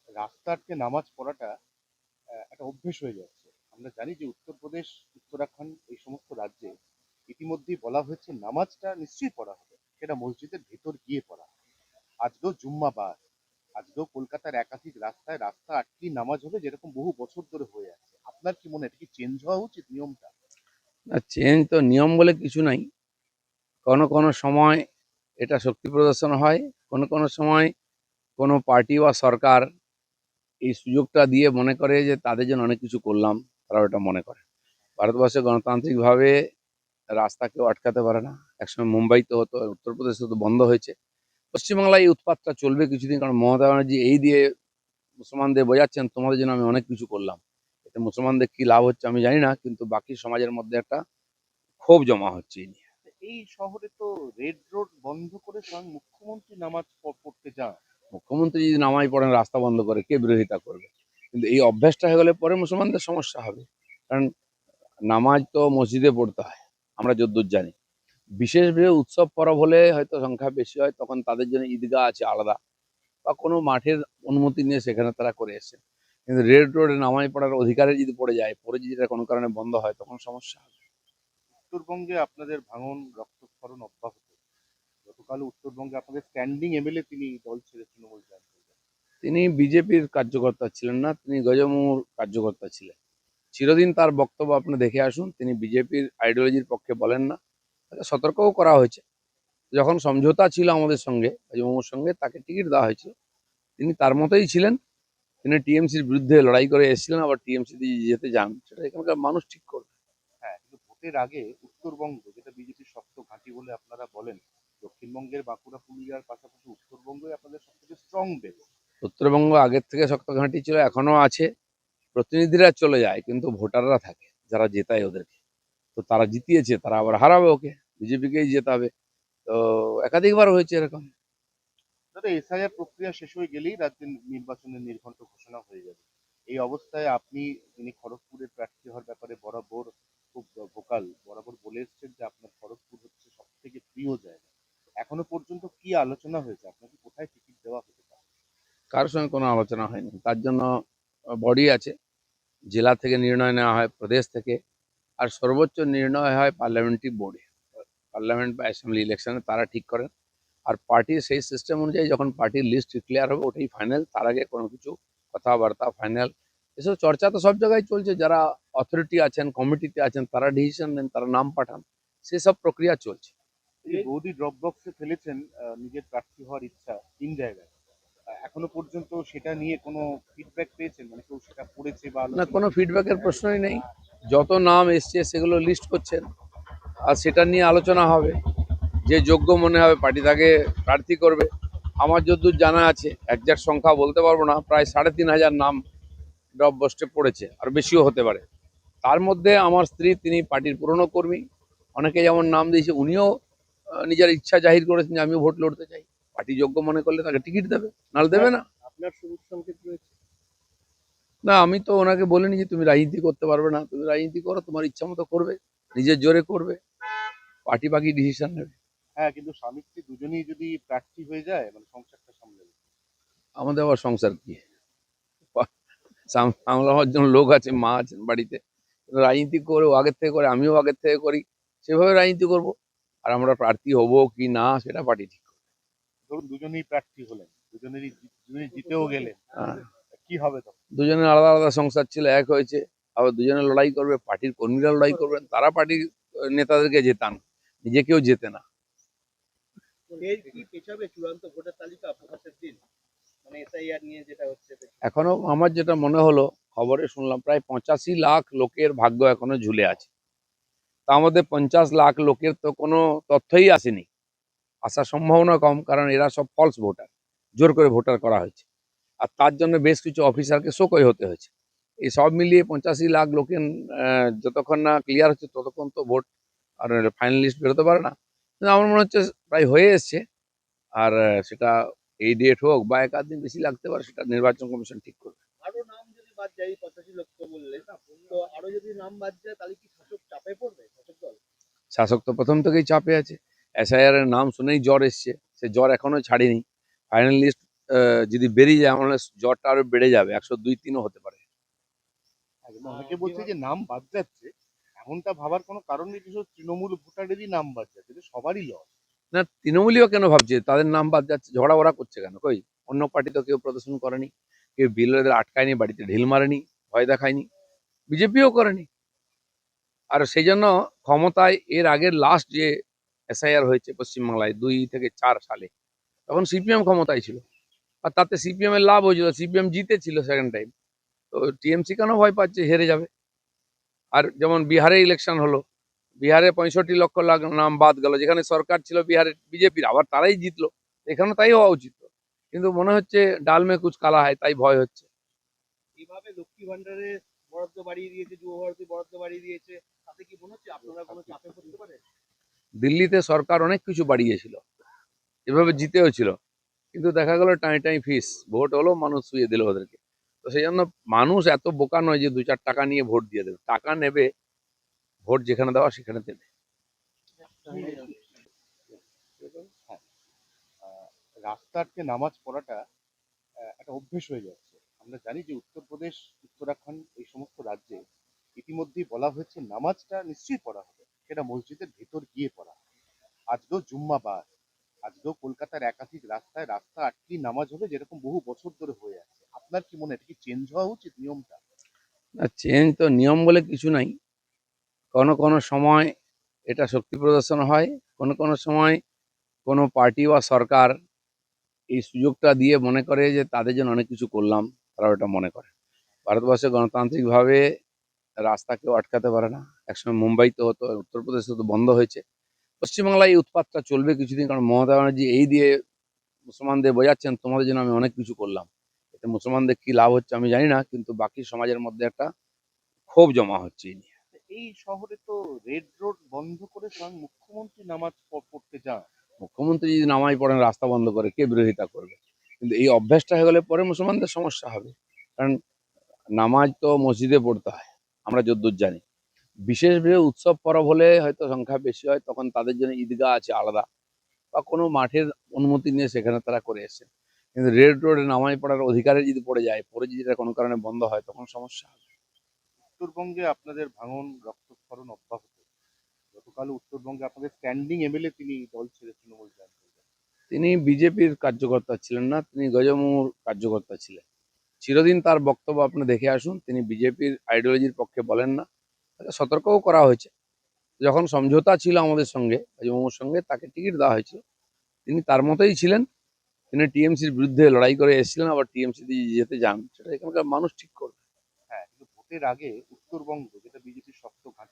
রাস্তাতে নামাজ পড়াটা একটা অভ্যেস হয়ে যাচ্ছে। আমরা জানি যে উত্তরপ্রদেশ, উত্তরাখণ্ড এই সমস্ত রাজ্যে ইতিমধ্যেই বলা হয়েছে নামাজটা নিশ্চয়ই পড়া হবে। সেটা মসজিদের ভেতর গিয়ে পড়া। আজকেও জুম্মাবার, আজকেও কলকাতার একাধিক রাস্তায় রাস্তা আটকেই নামাজ হবে, যেরকম বহু বছর ধরে হয়ে আছে। আপনার কি মনে হয় এটা কি চেঞ্জ হওয়া উচিত নিয়মটা? না, চেঞ্জ তো নিয়ম বলে কিছু নাই। কোনো কোনো সময় এটা শক্তি প্রদর্শন হয়, কোনো কোনো সময় কোনো পার্টি বা সরকার এই সুযোগটা দিয়ে মনে করে যে তাদের জন্য অনেক কিছু করলাম, তারা ওটা মনে করে। ভারতবর্ষে গণতান্ত্রিকভাবে রাস্তা কেউ আটকাতে পারে না। একসময় মুম্বাইতে হতো, উত্তরপ্রদেশে তো বন্ধ হয়েছে। পশ্চিমবাংলায় এই উৎপাতটা চলবে কিছুদিন, কারণ মমতা ব্যানার্জি এই দিয়ে মুসলমানদের বোঝাচ্ছেন তোমাদের জন্য আমি অনেক কিছু করলাম। এতে মুসলমানদের কি লাভ হচ্ছে আমি জানি না, কিন্তু বাকি সমাজের মধ্যে একটা ক্ষোভ জমা হচ্ছে এই নিয়ে। এই শহরে তো রেড রোড বন্ধ করে স্বয়ং মুখ্যমন্ত্রী নামাজ পড়তে যান। মুখ্যমন্ত্রী যদি নামাজ পড়েন, রাস্তা বন্ধ করে, কে বিরোধিতা করবে? কিন্তু এই অভ্যাসটা হয়ে গেলে পরে মুসলমানদের সমস্যা হবে। কারণ নামাজ তো মসজিদে পড়তে হয়, আমরা যদ্দূর জানি। বিশেষ উৎসব পরব হলে হয়তো সংখ্যা বেশি হয়, তখন তাদের জন্য ঈদগাহ আছে আলাদা, বা কোনো মাঠের অনুমতি নিয়ে সেখানে তারা করে এসেছেন। কিন্তু রেড রোডে নামাজ পড়ার অধিকারে যদি পড়ে যায়, পরে যদি এটা কোনো কারণে বন্ধ হয়, তখন সমস্যা হবে। উত্তরবঙ্গে আপনাদের ভাঙন রক্তক্ষরণ অব্যাহত। গতকাল উত্তরবঙ্গে আপনাদের স্ট্যান্ডিং এমএলএ তিনি দল ছেড়ে তৃণমূল জয়েন করলেন। তিনি বিজেপির কার্যকর্তা ছিলেন না, তিনি গজমুর কার্যকর্তা ছিলেন। চিরদিন তার বক্তব্য আপনি দেখে আসুন, তিনি বিজেপির আইডিওলজির পক্ষে বলেন না। তাকে সতর্কও করা হয়েছে। যখন সমঝোতা ছিল আমাদের সঙ্গে, গজমুর সঙ্গে, তাকে টিকিট দেওয়া হয়েছিল, তিনি তার মতোই ছিলেন। তিনি টিএমসির বিরুদ্ধে লড়াই করে এসেছিলেন, আবার টিএমসি যেতে যান, সেটা এখানকার মানুষ ঠিক করবে। হ্যাঁ, কিন্তু ভোটের আগে উত্তরবঙ্গ, যেটা বিজেপির শক্ত ঘাঁটি বলে আপনারা বলেন, দক্ষিণবঙ্গের বাঁকুড়া পুরুলিয়ার পাশাপাশি উত্তরবঙ্গই আপনাদের সব থেকে স্ট্রং বেস। উত্তরবঙ্গ আগের থেকে শক্ত ঘাঁটি ছিল, এখনো আছে। প্রতিনিধিরা চলে যায়, কিন্তু ভোটাররা থাকে, যারা জেতায় ওদেরকে। তো তারা জিতিয়েছে, তারা আবার হারাবে ওকে, বিজেপিকেই জেতাবে। তো একাধিকবার হয়েছে এরকম। দাদা, এসআইআর প্রক্রিয়া শেষ হয়ে গেলেই রাজ্যের নির্বাচনের নির্ঘণ্ট ঘোষণা হয়ে যাবে। এই অবস্থায় আপনি, যিনি খড়গপুরের প্রার্থী হওয়ার ব্যাপারে বরাবর খুব ভোকাল, বরাবর বলে এসছেন যে আপনার খড়গপুর হচ্ছে সব থেকে প্রিয় জায়গা। এখনো পর্যন্ত কি আলোচনা হয়েছে? আপনাকে কোথায় টিকিট দেওয়া হতে পারে? কারোর সঙ্গে কোনো আলোচনা হয়নি, তার জন্য বডি আছে। জেলা থেকে নির্ণয় নেওয়া হয়, প্রদেশ থেকে, আর সর্বোচ্চ নির্ণয় হয় পার্লামেন্টারি বোর্ডে। পার্লামেন্ট বা অ্যাসেম্বলি ইলেকশনে তারা ঠিক করেন। আর পার্টির সেই সিস্টেম অনুযায়ী যখন পার্টির লিস্ট ক্লিয়ার হবে, ওটাই ফাইনাল। তার আগে কোনো কিছু কথাবার্তা ফাইনাল এসব চর্চা তো সব জায়গায় চলছে। যারা অথরিটি আছেন, কমিটিতে আছেন, তারা ডিসিশন নেন, তারা নাম পাঠান, সেসব প্রক্রিয়া চলছে। এই যে বৌদি ড্রপ বক্সে ফেলেছেন নিজের প্রার্থী হওয়ার ইচ্ছা 3 জায়গায়, এখনো পর্যন্ত সেটা নিয়ে কোনো ফিডব্যাক পেয়েছেন? মানে কেউ সেটা পড়েছে বা না, আলোচনা কোনো করছে? ফিডব্যাকের প্রশ্নই নেই। যত নাম এসছে সেগুলো লিস্ট করছেন, আর সেটা নিয়ে আলোচনা হবে। যে যোগ্য মনে হবে পার্টি তাকে প্রার্থী করবে। আমার যতদূর জানা আছে, একজ্যাক্ট সংখ্যা বলতে পারবো না, প্রায় 3,500 নাম ড্রপ বস্টে পড়েছে, আর বেশিও হতে পারে। তার মধ্যে আমার স্ত্রী, তিনি পার্টির পুরনো কর্মী। অনেকে যেমন নাম দিয়েছে, উনিও নিজের ইচ্ছা জাহির করেছেন যে আমিও ভোট লড়তে চাই। পার্টি যোগ্য মনে করলে তাকে টিকিট দেবে, নাহলে দেবে আপনার না। আপনার সবুজ সংকেত রয়েছে? না, আমি তো ওনাকে বলিনি যে তুমি রাজনীতি করতে পারবে না, তুমি রাজনীতি করো, তোমার ইচ্ছা মতো করবে, নিজের জোরে করবে, পার্টি বাকি ডিসিশন নেবে। হ্যাঁ, কিন্তু স্বামী স্ত্রী দুজনেই যদি প্রার্থী হয়ে যায়, মানে সংসারটা সামলাবে। আমাদের আবার সংসার কি? সামলাবার জন্য লোক আছে, মা আছেন বাড়িতে। রাজনীতি করে, ও আগের থেকে করে, আমিও আগের থেকে করি, সেভাবে রাজনীতি করব। আর আমরা প্রার্থী হব কি না, সেটা পার্টি ঠিক করবে। ধরুন দুজনেই প্রার্থী হলেন, দুজনেই জিতেও গেলেন, হ্যাঁ, কি হবে তখন? দুজনের আলাদা আলাদা সংসার ছিল, এক হয়েছে। আবার দুজনে লড়াই করবে, পার্টির কর্মীরা লড়াই করবেন, তারা পার্টির নেতাদেরকে জেতান, নিজেকেও জেতে না। এর কি পেছাবে চূড়ান্ত ভোটার তালিকা প্রকাশের দিন? মানে এসআইআর নিয়ে যেটা হচ্ছে। এখনো আমার যেটা মনে হলো, খবরে শুনলাম প্রায় 85 লাখ লোকের ভাগ্য এখনো ঝুলে আছে। তার মধ্যে 50 লাখ লোকের তো কোনো তথ্যই আসেনি, আসার সম্ভাবনা কম, কারণ এরা সব ফলস ভোটার, জোর করে ভোটার করা হয়েছে। আর তার জন্য বেশ কিছু অফিসারকে শোকই হতে হয়েছে। এই সব মিলিয়ে 85 লাখ লোকের যতক্ষণ না ক্লিয়ার হচ্ছে, ততক্ষণ তো ভোট আর ফাইনাল লিস্ট বেরোতে পারে না। কিন্তু আমার মনে হচ্ছে প্রায় হয়ে এসছে। আর সেটা এই ডেট হোক বা এক আধ দিন বেশি লাগতে পারে, সেটা নির্বাচন কমিশন ঠিক করবে। আরো নাম যদি বাদ যায়, এই 85 লক্ষ বললে, তো আরো যদি নাম বাদ যায় তাহলে কি শাসক চাপে পড়বে, শাসক দল? শাসক তো প্রথম থেকেই চাপে আছে। এসআইআর এর নাম শুনেই জ্বর এসছে, সে জ্বর এখনো ছাড়েনি। ফাইনাল লিস্ট যদি বেরিয়ে যায় আমার জ্বরটা আরো বেড়ে যাবে, 102-103ও হতে পারে। একদম। অনেকে বলছে যে নাম বাদ যাচ্ছে, এমনটা ভাবার কোনো কারণ নেই, বিশেষ তৃণমূল ভোটারেরই নাম বাদ যাচ্ছে, এটা সবারই লস। না, তৃণমূলীয় কেন ভাবছে তাদের নাম বাদ যাচ্ছে? ঝগড়া ওরা করছে কেন? কই অন্য পার্টি তো কেউ প্রদর্শন করেনি, কেউ বিএলওদের আটকায়নি, বাড়িতে ঢিল মারেনি, ভয় দেখায়নি, বিজেপিও করেনি। আর সেই জন্য ক্ষমতায় এর আগের লাস্ট যে এসআইআর হয়েছে পশ্চিমবাংলায় 2 থেকে 4 সালে, তখন সিপিএম ক্ষমতায় ছিল, আর তাতে সিপিএম এর লাভ হয়েছিল, সিপিএম জিতেছিল সেকেন্ড টাইম। তো টিএমসি কেন ভয় পাচ্ছে হেরে যাবে? আর যেমন বিহারে ইলেকশন হলো, বিহারে 65 লক্ষ নাম বাদ গেল, যেখানে সরকার ছিল বিহারের বিজেপির, আবার তারাই জিতলো। এখানে তাই হওয়া উচিত। কিন্তু মনে হচ্ছে ডাল মে কুচ কালা হয়, তাই ভয় হচ্ছে। এইভাবে লক্ষ্মী ভান্ডারের বরাদ্দ বাড়িয়ে দিয়েছে, যুব ভারতী বরাদ্দ বাড়িয়ে দিয়েছে, তাতে কি মনে হচ্ছে আপনারা কোনো চাপে পড়তে পারে? দিল্লিতে সরকার অনেক কিছু বাড়িয়েছিল, এভাবে জিতেও ছিল, কিন্তু দেখা গেল টাই টাই ফিস, ভোট হলো মানুষ শুয়ে দিল ওদেরকে। তো সেই জন্য মানুষ এত বোকা নয় যে 2-4 টাকা নিয়ে ভোট দিয়ে দেবে। টাকা নেবে, ভোট যেখানে দেওয়া সেখানে দেবে। হ্যাঁ, রাস্তাতে নামাজ পড়াটা একটা অভ্যেস হয়ে যাচ্ছে। আমরা জানি যে উত্তরপ্রদেশ, উত্তরাখণ্ড এই সমস্ত রাজ্যে ইতিমধ্যেই বলা হয়েছে নামাজটা নিশ্চয়ই পড়া হবে, সেটা মসজিদের ভেতর গিয়ে পড়া হবে। আজকেও জুম্মাবার, আজকেও কলকাতার একাধিক রাস্তায় রাস্তা আটকেই নামাজ হবে, যেরকম বহু বছর ধরে হয়ে আছে। আপনার কি মনে হয় এটা কি চেঞ্জ হওয়া উচিত নিয়মটা? না, চেঞ্জ তো নিয়ম বলে কিছু নাই। কোনো কোনো সময় এটা শক্তি প্রদর্শন হয়, কোনো কোনো সময় কোনো পার্টি বা সরকার এই সুযোগটা দিয়ে মনে করে যে তাদের জন্য অনেক কিছু করলাম, তারা ওটা মনে করে। ভারতবর্ষে গণতান্ত্রিকভাবে রাস্তা কেউ আটকাতে পারে না। একসময় মুম্বাইতে হতো, উত্তরপ্রদেশে তো বন্ধ হয়েছে। পশ্চিমবাংলায় এই উৎপাতটা চলবে কিছুদিন, কারণ মমতা ব্যানার্জি এই দিয়ে মুসলমানদের বোঝাচ্ছেন তোমাদের জন্য আমি অনেক কিছু করলাম। এতে মুসলমানদের কি লাভ হচ্ছে আমি জানি না, কিন্তু বাকি সমাজের মধ্যে একটা ক্ষোভ জমা হচ্ছে এই নিয়ে। এই শহরে তো রেড রোড বন্ধ করে স্বয়ং মুখ্যমন্ত্রী নামাজ পড়তে যান। মুখ্যমন্ত্রী যদি নামাজ পড়েন রাস্তা বন্ধ করে, কে বিরোধিতা করবে? কিন্তু এই অভ্যাসটা হয়ে গেলে পরে মুসলমানদের সমস্যা হবে। কারণ নামাজ তো মসজিদে পড়তে হয়, আমরা যদ্দূর জানি। বিশেষ বিশেষ উৎসব পরব হলে হয়তো সংখ্যা বেশি হয়, তখন তাদের জন্য ঈদগাহ আছে আলাদা, বা কোনো মাঠের অনুমতি নিয়ে সেখানে তারা করে এসেছে। কিন্তু রেড রোডে নামাজ পড়ার অধিকারে যদি পড়ে যায়, পরে যদি এটা কোনো কারণে বন্ধ হয়, তখন সমস্যা হবে। উত্তরবঙ্গে আপনাদের ভাঙন রক্তক্ষরণ অব্যাহত। গতকাল উত্তরবঙ্গে আপনাদের স্ট্যান্ডিং এমএলএ তিনি দল ছেড়ে তৃণমূল জয়েন করলেন। তিনি বিজেপির কার্যকর্তা ছিলেন না, তিনি গজমুর কার্যকর্তা ছিলেন। চিরদিন তার বক্তব্য আপনি দেখে আসুন, তিনি বিজেপির আইডিওলজির পক্ষে বলেন না। তাকে সতর্কও করা হয়েছে। যখন সমঝোতা ছিল আমাদের সঙ্গে, গজমুর সঙ্গে, তাকে টিকিট দেওয়া হয়েছিল, তিনি তার মতোই ছিলেন। তিনি টিএমসির বিরুদ্ধে লড়াই করে এসেছিলেন, আবার টিএমসি দিয়ে যেতে যান, সেটা এখানকার মানুষ ঠিক করবে। হ্যাঁ, কিন্তু ভোটের আগে উত্তরবঙ্গ, যেটা